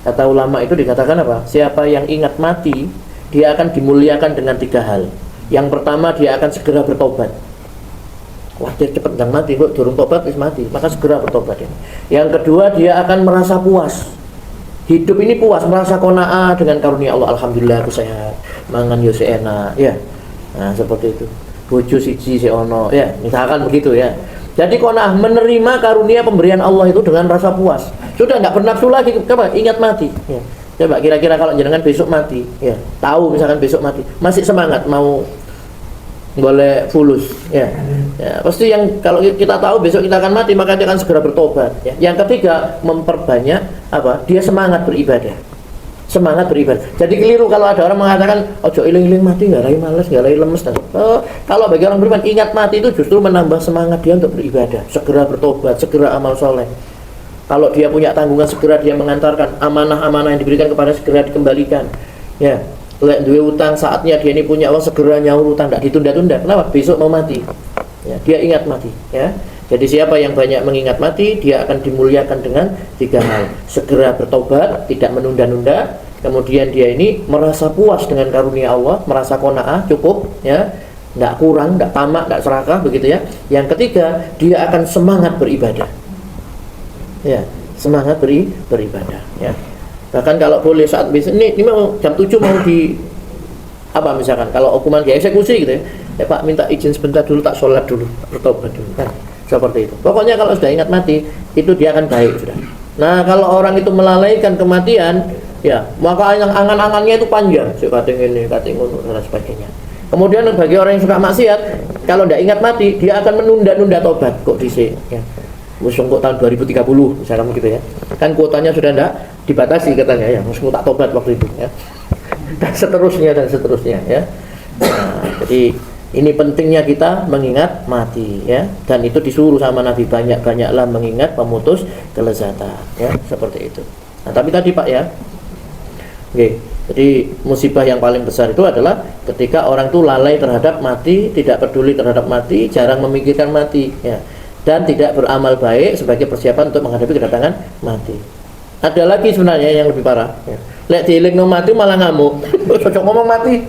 Kata ulama itu dikatakan apa? Siapa yang ingat mati, dia akan dimuliakan dengan 3 hal. Yang pertama, dia akan segera bertobat. Wah, dia cepat jangan mati, kok durung tobat wis mati, maka segera bertobat ya. Yang kedua, dia akan merasa puas. Hidup ini puas, merasa qanaah dengan karunia Allah. Alhamdulillah aku sehat, mangan yo enak, ya. Nah, seperti itu. Bojo siji si ono, ya, misalkan begitu ya. Jadi qanaah, menerima karunia pemberian Allah itu dengan rasa puas. Sudah enggak bernafsu lagi, coba ingat mati, ya. Coba kira-kira kalau jenengan besok mati, ya, tahu misalkan besok mati, masih semangat mau boleh fulus, ya. Ya, pasti yang kalau kita tahu besok kita akan mati, maka dia akan segera bertobat, ya. Yang ketiga, memperbanyak apa? Dia semangat beribadah. Semangat beribadah. Jadi keliru kalau ada orang mengatakan ojo iling-iling mati, enggak lagi malas, enggak lagi lemes. Kalau bagi orang beriman, ingat mati itu justru menambah semangat dia untuk beribadah, segera bertobat, segera amal soleh. Kalau dia punya tanggungan, segera dia mengantarkan amanah-amanah yang diberikan kepada segera dikembalikan, ya. Lek duwe utang, saatnya dia ini punya uang, segera nyaur utang, tidak ditunda-tunda. Kenapa? Besok mau mati, ya, dia ingat mati, ya. Jadi siapa yang banyak mengingat mati, dia akan dimuliakan dengan 3 hal. Segera bertobat, tidak menunda-nunda. Kemudian dia ini merasa puas dengan karunia Allah, merasa qanaah, cukup, ya, tidak kurang, tidak tamak, tidak serakah, begitu ya. Yang ketiga, dia akan semangat beribadah, ya, semangat beribadah, ya. Bahkan kalau boleh saat ini mau jam 7 mau di apa misalkan kalau hukuman dieksekusi gitu ya, Pak minta izin sebentar dulu, tak sholat dulu, bertobat dulu, kan seperti itu. Pokoknya kalau sudah ingat mati itu dia akan baik sudah. Nah, kalau orang itu melalaikan kematian, ya, maka angan-angannya itu panjang, kating ini, kating itu dan sebagainya. Kemudian bagi orang yang suka maksiat, kalau tidak ingat mati, dia akan menunda-nunda tobat kok dhisik, ya. Musuh kok tahun 2030 misalkan gitu ya. Kan kuotanya sudah tidak dibatasi katanya ya, musuh tak tobat waktu itu ya. Dan seterusnya ya. Nah, jadi ini pentingnya kita mengingat mati ya, dan itu disuruh sama Nabi, banyak-banyaklah mengingat pemutus kelezatan ya, seperti itu. Nah, tapi tadi Pak ya. Oke, jadi musibah yang paling besar itu adalah ketika orang itu lalai terhadap mati, tidak peduli terhadap mati, jarang memikirkan mati ya, dan tidak beramal baik sebagai persiapan untuk menghadapi kedatangan mati. Ada lagi sebenarnya yang lebih parah ya. Lek dielingno mati malah ngamuk. Cocok ngomong mati.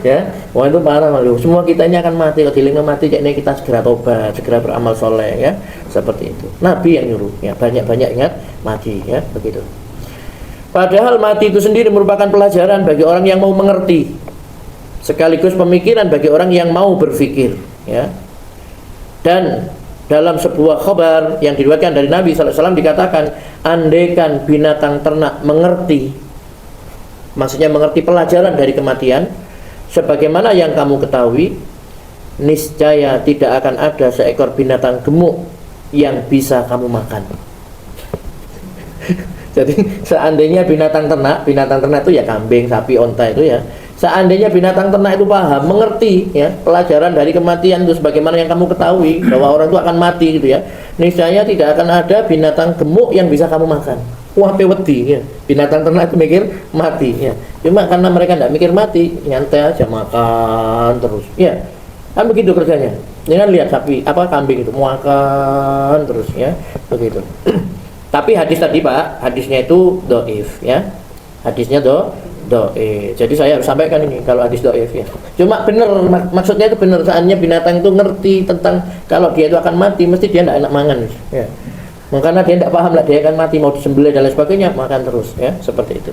Ya, wah itu parah malu. Semua kita ini akan mati. Kalau dielingno mati, jadi kita segera tobat, segera beramal soleh ya. Seperti itu. Nabi yang nyuruh ya, banyak-banyak ingat mati ya, begitu. Padahal mati itu sendiri merupakan pelajaran bagi orang yang mau mengerti, sekaligus pemikiran bagi orang yang mau berpikir ya. Dan dalam sebuah khabar yang diriwayatkan dari Nabi SAW dikatakan, andaikan binatang ternak mengerti, maksudnya mengerti pelajaran dari kematian, sebagaimana yang kamu ketahui, niscaya tidak akan ada seekor binatang gemuk yang bisa kamu makan. Jadi seandainya binatang ternak itu ya kambing, sapi, onta itu ya. Seandainya binatang ternak itu paham, mengerti ya pelajaran dari kematian itu sebagaimana yang kamu ketahui bahwa orang itu akan mati gitu ya, niscaya tidak akan ada binatang gemuk yang bisa kamu makan. Wah, pewedi ya. Binatang ternak itu mikir mati ya. Cuma karena mereka tidak mikir mati, nyantai aja makan terus. Ya. Kan begitu kerjanya. Jangan lihat sapi, kambing itu makan terus ya, begitu. Tapi hadis tadi Pak, hadisnya itu dhaif ya. Hadisnya dhaif. Jadi saya harus sampaikan ini kalau hadis dhaif ya. Cuma benar, maksudnya itu benar, seandainya binatang itu ngerti tentang kalau dia itu akan mati, mesti dia tidak enak mangan ya. Karena dia tidak paham lah dia akan mati, mau disembelih dan lain sebagainya, makan terus ya, seperti itu.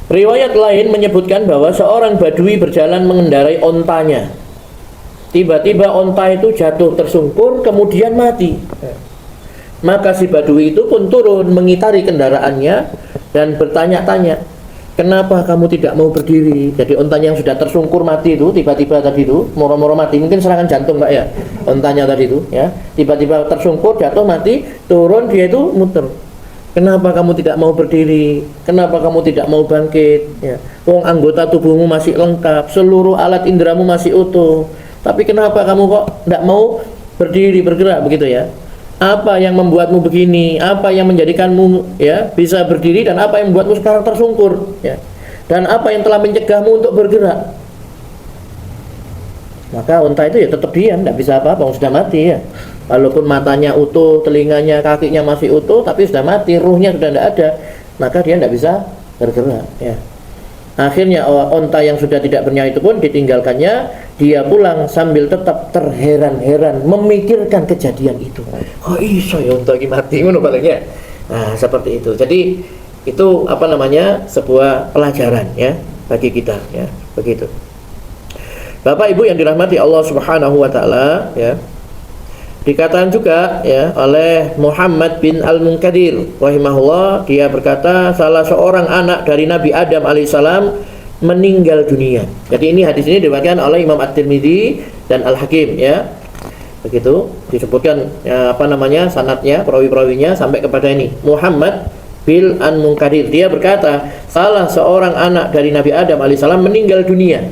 Riwayat lain menyebutkan bahwa seorang badui berjalan mengendarai ontanya. Tiba-tiba onta itu jatuh tersungkur kemudian mati. Maka si badui itu pun turun mengitari kendaraannya dan bertanya-tanya, kenapa kamu tidak mau berdiri? Jadi ontanya yang sudah tersungkur mati itu tiba-tiba tadi itu moro-moro mati, mungkin serangan jantung Pak ya, ontanya tadi itu ya, tiba-tiba tersungkur jatuh mati, turun dia itu muter. Kenapa kamu tidak mau berdiri? Kenapa kamu tidak mau bangkit? Ya, wong anggota tubuhmu masih lengkap, seluruh alat indramu masih utuh. Tapi kenapa kamu kok tidak mau berdiri, bergerak begitu ya? Apa yang membuatmu begini? Apa yang menjadikanmu ya bisa berdiri, dan apa yang membuatmu sekarang tersungkur ya? Dan apa yang telah mencegahmu untuk bergerak? Maka unta itu ya tetap diam, tidak bisa apa-apa, sudah mati ya. Walaupun matanya utuh, telinganya, kakinya masih utuh, tapi sudah mati, ruhnya sudah tidak ada, maka dia tidak bisa bergerak, ya. Akhirnya onta yang sudah tidak bernyawa itu pun ditinggalkannya, dia pulang sambil tetap terheran-heran memikirkan kejadian itu. Oh iso ya onta ini mati, ngono palingnya. Nah, seperti itu. Jadi itu sebuah pelajaran ya bagi kita, ya, begitu. Bapak Ibu yang dirahmati Allah Subhanahu wa taala, ya. Dikatakan juga ya oleh Muhammad bin Al-Munkadir rahimahullah, dia berkata salah seorang anak dari Nabi Adam alaihissalam meninggal dunia. Jadi ini hadis ini diriwayatkan oleh Imam At-Tirmidzi dan Al-Hakim, ya. Begitu disebutkan sanadnya, perawi-perawinya sampai kepada ini Muhammad bin Al-Munkadir. Dia berkata salah seorang anak dari Nabi Adam alaihissalam meninggal dunia.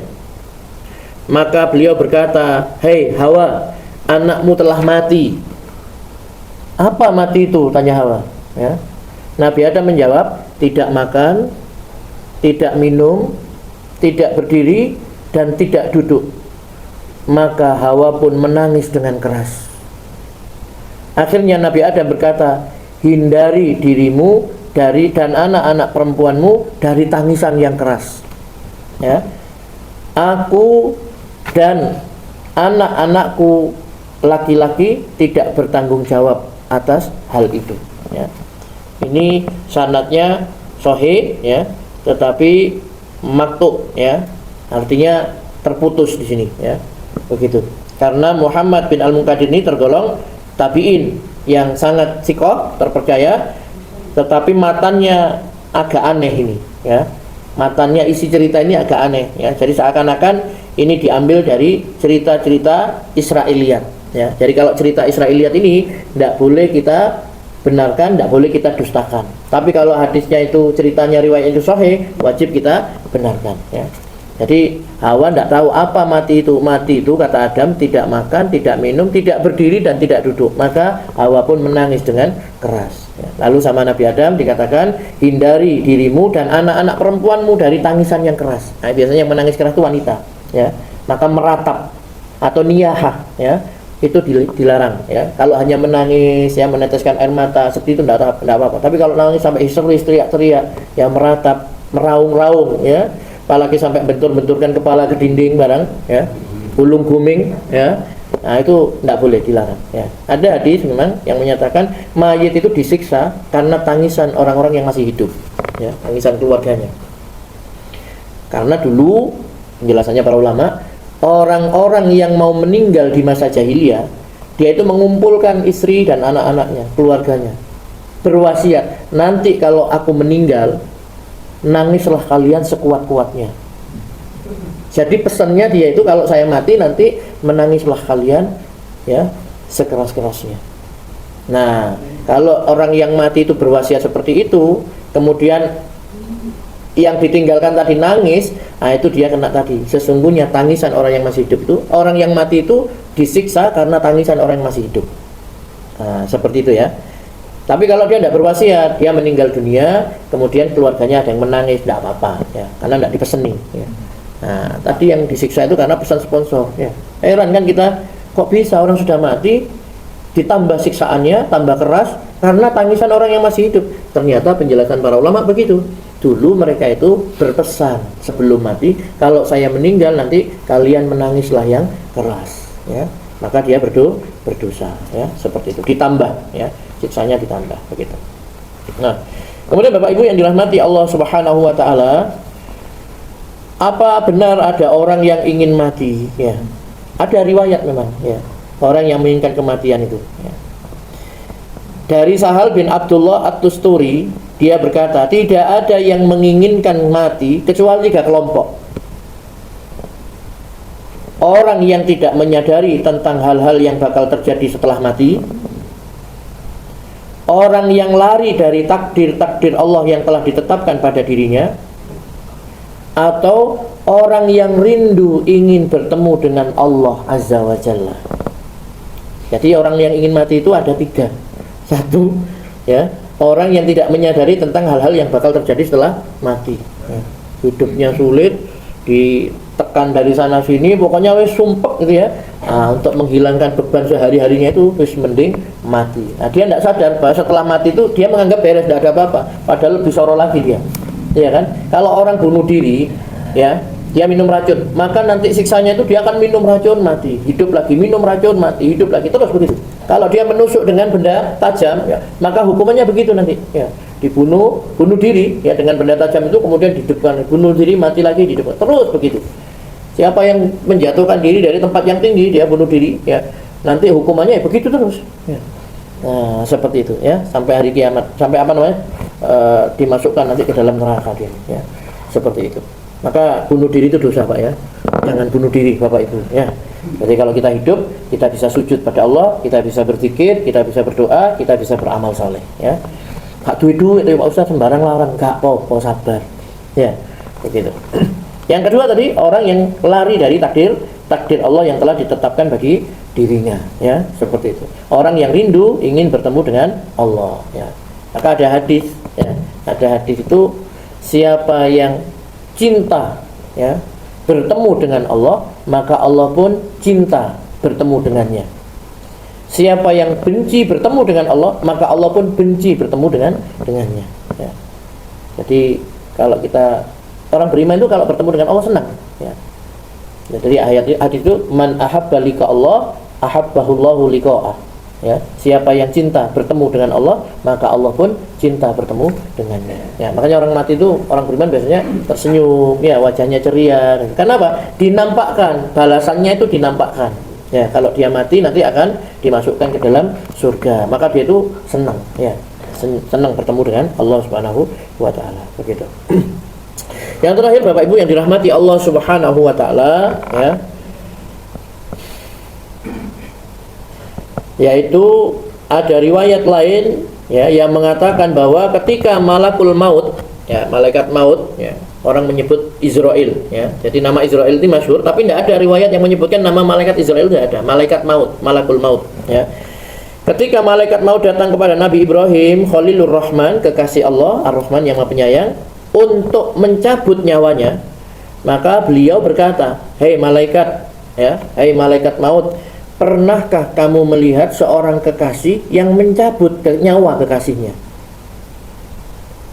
Maka beliau berkata, "Hei Hawa, anakmu telah mati." "Apa mati itu?" tanya Hawa, ya. Nabi Adam menjawab, "Tidak makan, tidak minum, tidak berdiri, dan tidak duduk." Maka Hawa pun menangis dengan keras. Akhirnya Nabi Adam berkata, "Hindari dirimu dan anak-anak perempuanmu dari tangisan yang keras." Ya. "Aku dan anak-anakku laki-laki tidak bertanggung jawab atas hal itu." Ya. Ini sanadnya sahih, ya, tetapi maktu, ya, artinya terputus di sini, ya, begitu. Karena Muhammad bin Al-Munkadir ini tergolong tabi'in yang sangat thiqah, terpercaya, tetapi matannya agak aneh ini, ya. Matannya isi cerita ini agak aneh, ya. Jadi seakan-akan ini diambil dari cerita-cerita Israiliyat, ya. Jadi kalau cerita Israiliyat ini tidak boleh kita benarkan, tidak boleh kita dustakan. Tapi kalau hadisnya itu ceritanya riwayat itu sahih, wajib kita benarkan, ya. Jadi Hawa tidak tahu apa mati itu. Mati itu kata Adam tidak makan, tidak minum, tidak berdiri dan tidak duduk. Maka Hawa pun menangis dengan keras, ya. Lalu sama Nabi Adam dikatakan, "Hindari dirimu dan anak-anak perempuanmu dari tangisan yang keras." Nah, biasanya yang menangis keras itu wanita, ya. Maka meratap atau niyahah, ya, itu dilarang, ya. Kalau hanya menangis, ya, meneteskan air mata seperti itu tidak apa-apa. Tapi kalau nangis sampai histeris, teriak-teriak, ya, meratap, meraung-raung, ya, apalagi sampai bentur-benturkan kepala ke dinding barang, ya, ulung guming, ya. Nah, itu tidak boleh, dilarang, ya. Ada hadis memang yang menyatakan mayit itu disiksa karena tangisan orang-orang yang masih hidup, ya, tangisan keluarganya. Karena dulu penjelasannya para ulama, orang-orang yang mau meninggal di masa jahiliyah, dia itu mengumpulkan istri dan anak-anaknya, keluarganya, berwasiat, "Nanti kalau aku meninggal, nangislah kalian sekuat-kuatnya." Jadi pesannya dia itu, kalau saya mati nanti menangislah kalian, ya, sekeras-kerasnya. Nah, kalau orang yang mati itu berwasiat seperti itu, kemudian yang ditinggalkan tadi nangis, nah itu dia kena tadi. Sesungguhnya tangisan orang yang masih hidup itu, orang yang mati itu disiksa karena tangisan orang yang masih hidup. Nah, seperti itu, ya. Tapi kalau dia tidak berwasiat, dia meninggal dunia, kemudian keluarganya ada yang menangis, tidak apa-apa, ya, karena tidak dipeseni, ya. Nah, tadi yang disiksa itu karena pesan sponsor, ya. Heran kan kita, kok bisa orang sudah mati ditambah siksaannya, tambah keras karena tangisan orang yang masih hidup. Ternyata penjelasan para ulama begitu. Dulu mereka itu berpesan sebelum mati, kalau saya meninggal nanti kalian menangislah yang keras, ya. Maka dia berdosa, ya, seperti itu. Ditambah, ya, siksanya ditambah, begitu. Nah, kemudian Bapak Ibu yang dirahmati Allah Subhanahu wa taala, apa benar ada orang yang ingin mati, ya? Ada riwayat memang, ya, orang yang menginginkan kematian itu, ya. Dari Sahal bin Abdullah At-Tusturi, dia berkata, tidak ada yang menginginkan mati kecuali 3 kelompok. Orang yang tidak menyadari tentang hal-hal yang bakal terjadi setelah mati, orang yang lari dari takdir-takdir Allah yang telah ditetapkan pada dirinya, atau orang yang rindu ingin bertemu dengan Allah Azza wa Jalla. Jadi orang yang ingin mati itu ada 3. Satu, ya, orang yang tidak menyadari tentang hal-hal yang bakal terjadi setelah mati, ya. Hidupnya sulit, ditekan dari sana sini, pokoknya wes sumpek gitu, ya. untuk menghilangkan beban sehari-harinya itu wis mending mati. Nah, dia tidak sadar bahwa setelah mati itu dia menganggap beres, tidak ada apa-apa, padahal lebih soro lagi dia, ya kan? Kalau orang bunuh diri, ya, dia minum racun, maka nanti siksanya itu dia akan minum racun mati, hidup lagi, minum racun mati, hidup lagi, terus begitu. Kalau dia menusuk dengan benda tajam, ya, maka hukumannya begitu nanti, ya, bunuh diri, ya, dengan benda tajam itu kemudian dihidupkan, bunuh diri, mati lagi, dihidupkan, terus begitu. Siapa yang menjatuhkan diri dari tempat yang tinggi, dia bunuh diri, ya, nanti hukumannya ya begitu terus, ya. Nah, seperti itu, ya, sampai hari kiamat, sampai apa namanya, dimasukkan nanti ke dalam neraka dia, ya, seperti itu. Maka bunuh diri itu dosa, Pak, ya, jangan bunuh diri, Bapak Ibu, ya. Jadi kalau kita hidup, kita bisa sujud pada Allah, kita bisa berzikir, kita bisa berdoa, kita bisa beramal soleh, ya. Gak duit-duit itu Pak Ustaz sembarang larang, gak apa-apa, sabar, ya, begitu. Yang kedua tadi, orang yang lari dari takdir Allah yang telah ditetapkan bagi dirinya, ya, seperti itu. Orang yang rindu ingin bertemu dengan Allah, ya. Maka ada hadis, ya, ada hadis itu, siapa yang cinta, ya, bertemu dengan Allah, maka Allah pun cinta bertemu dengannya. Siapa yang benci bertemu dengan Allah, maka Allah pun benci bertemu dengannya, ya. Jadi kalau kita orang beriman itu kalau bertemu dengan Allah senang, ya. Jadi ayat itu, man ahabba liqa Allah ahabbahullahu liqa'ah, ya. Siapa yang cinta bertemu dengan Allah, maka Allah pun cinta bertemu dengannya, ya. Makanya orang mati itu, orang beriman biasanya tersenyum, ya, wajahnya ceria. Karena apa? Dinampakkan, balasannya itu dinampakkan, ya. Kalau dia mati nanti akan dimasukkan ke dalam surga, maka dia itu senang, ya, senang bertemu dengan Allah Subhanahu wa taala, begitu. Yang terakhir Bapak Ibu yang dirahmati Allah Subhanahu wa taala, ya, yaitu ada riwayat lain, ya, yang mengatakan bahwa ketika malakul maut, ya, malaikat maut, ya, orang menyebut Israel, ya. Jadi nama Israel itu masyhur, tapi tidak ada riwayat yang menyebutkan nama malaikat Israel, tidak ada. Malaikat maut, malakul maut, ya. Ketika malaikat maut datang kepada Nabi Ibrahim Khalilur Rahman, kekasih Allah Ar-Rahman yang Maha Penyayang, untuk mencabut nyawanya, maka beliau berkata, "Hei malaikat, ya, hei malaikat maut, pernahkah kamu melihat seorang kekasih yang mencabut nyawa kekasihnya?"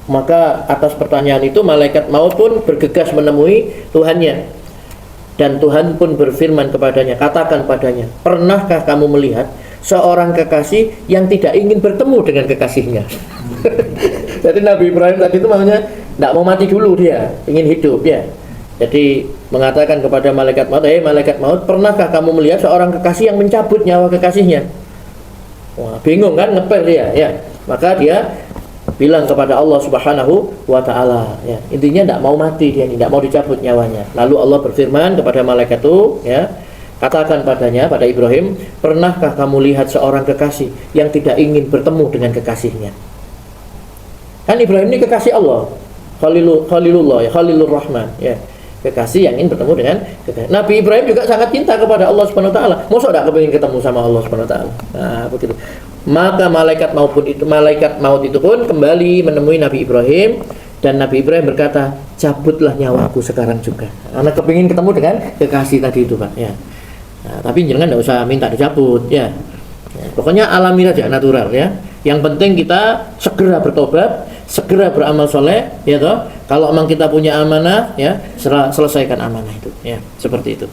Maka atas pertanyaan itu malaikat maut pun bergegas menemui Tuhannya, dan Tuhan pun berfirman kepadanya, katakan padanya, pernahkah kamu melihat seorang kekasih yang tidak ingin bertemu dengan kekasihnya? Jadi Nabi Ibrahim tadi itu makanya tidak mau mati dulu, dia ingin hidup, ya. Jadi mengatakan kepada malaikat maut, "Hei malaikat maut, pernahkah kamu melihat seorang kekasih yang mencabut nyawa kekasihnya?" Wah, bingung kan, ngepel dia, ya. Maka dia bilang kepada Allah Subhanahu wa taala, ya. Intinya tidak mau mati dia, tidak mau dicabut nyawanya. Lalu Allah berfirman kepada malaikat itu, ya, katakan padanya, pada Ibrahim, pernahkah kamu lihat seorang kekasih yang tidak ingin bertemu dengan kekasihnya? Kan Ibrahim ini kekasih Allah, Khalilullah, ya, Khalilur Rahman, ya, kekasih yang ingin bertemu dengan kekasih. Nabi Ibrahim juga sangat cinta kepada Allah Subhanahu wa taala. Masa tidak kepingin ketemu sama Allah Subhanahu wa taala? Nah, begitu. Maka malaikat maut itu pun kembali menemui Nabi Ibrahim, dan Nabi Ibrahim berkata, cabutlah nyawaku sekarang juga. Karena kepingin ketemu dengan kekasih tadi itu, Pak, ya. Nah, tapi jangan tidak usah minta dicabut, ya. Pokoknya alami saja, natural, ya. Yang penting kita segera bertobat, segera beramal soleh, ya toh. Kalau memang kita punya amanah, ya, selesaikan amanah itu, ya, seperti itu.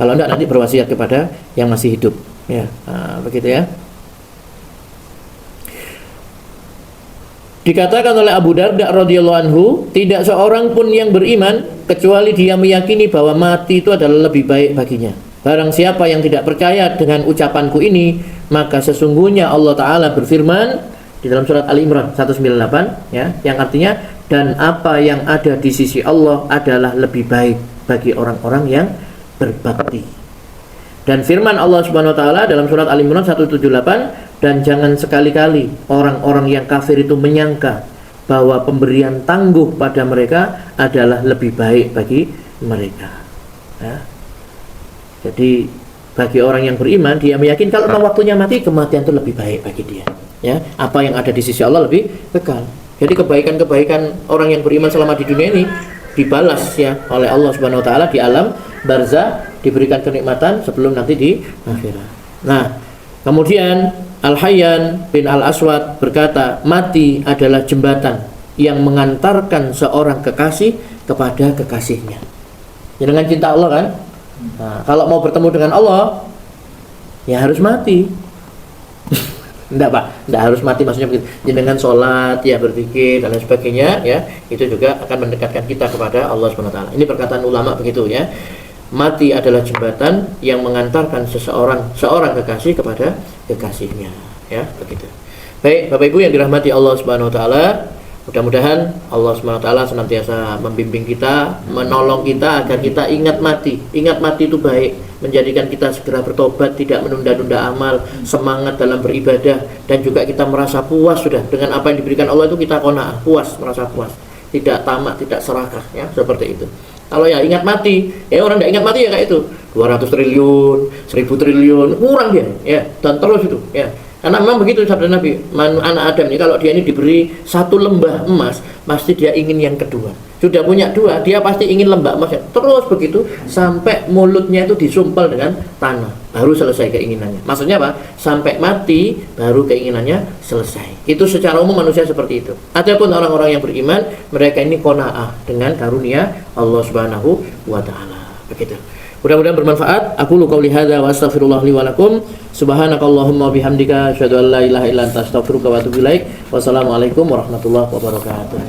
Kalau enggak nanti berwasiat kepada yang masih hidup, ya. Nah, begitu, ya. Dikatakan oleh Abu Darda radhiyallahu anhu, tidak seorang pun yang beriman kecuali dia meyakini bahwa mati itu adalah lebih baik baginya. Barang siapa yang tidak percaya dengan ucapanku ini, maka sesungguhnya Allah Ta'ala berfirman di dalam surat Al-Imran 198, ya, yang artinya, dan apa yang ada di sisi Allah adalah lebih baik bagi orang-orang yang berbakti. Dan firman Allah Subhanahu wa taala dalam surat Al-Imran 178, dan jangan sekali-kali orang-orang yang kafir itu menyangka bahwa pemberian tangguh pada mereka adalah lebih baik bagi mereka, ya. Jadi bagi orang yang beriman, dia meyakini kalau waktunya mati, kematian itu lebih baik bagi dia, ya. Apa yang ada di sisi Allah lebih kekal. Jadi kebaikan-kebaikan orang yang beriman selama di dunia ini dibalas, ya, oleh Allah Subhanahu wa taala di alam barzakh diberikan kenikmatan sebelum nanti di akhirat. Nah, kemudian Al-Hayyan bin Al-Aswad berkata, mati adalah jembatan yang mengantarkan seorang kekasih kepada kekasihnya. Ya, dengan cinta Allah kan. Nah, kalau mau bertemu dengan Allah, ya harus mati. Enggak Pak, enggak harus mati, maksudnya begitu. Dengan sholat, ya berzikir dan lain sebagainya, ya itu juga akan mendekatkan kita kepada Allah SWT. Ini perkataan ulama begitu ya. Mati adalah jembatan yang mengantarkan seorang kekasih kepada kekasihnya, ya begitu. Baik, Bapak Ibu yang dirahmati Allah Subhanahu wa taala, mudah-mudahan Allah Subhanahu wa taala senantiasa membimbing kita, menolong kita agar kita ingat mati. Ingat mati itu baik, menjadikan kita segera bertobat, tidak menunda-nunda amal, semangat dalam beribadah, dan juga kita merasa puas sudah dengan apa yang diberikan Allah itu, kita qanaah, puas, merasa puas, tidak tamak, tidak serakah, ya seperti itu. Kalau ya ingat mati, ya orang tidak ingat mati ya kayak itu 200 triliun, 1000 triliun, kurang dia, ya, dan terus itu, ya. Karena memang begitu sabda Nabi, anak Adam ini kalau dia ini diberi satu lembah emas, pasti dia ingin yang kedua. Sudah punya dua, dia pasti ingin lembah emasnya. Terus begitu sampai mulutnya itu disumpal dengan tanah, baru selesai keinginannya. Maksudnya apa? Sampai mati baru keinginannya selesai. Itu secara umum manusia seperti itu. Adapun orang-orang yang beriman, mereka ini qanaah dengan karunia Allah Subhanahu wa taala. Begitu. Mudah-mudahan bermanfaat. Aku lu qauli hadza wa astaghfirullah li wa lakum. Subhanakallahumma bihamdika asyhadu an la ilaha illa anta astaghfiruka wa atubu ilaik. Wassalamualaikum warahmatullahi wabarakatuh.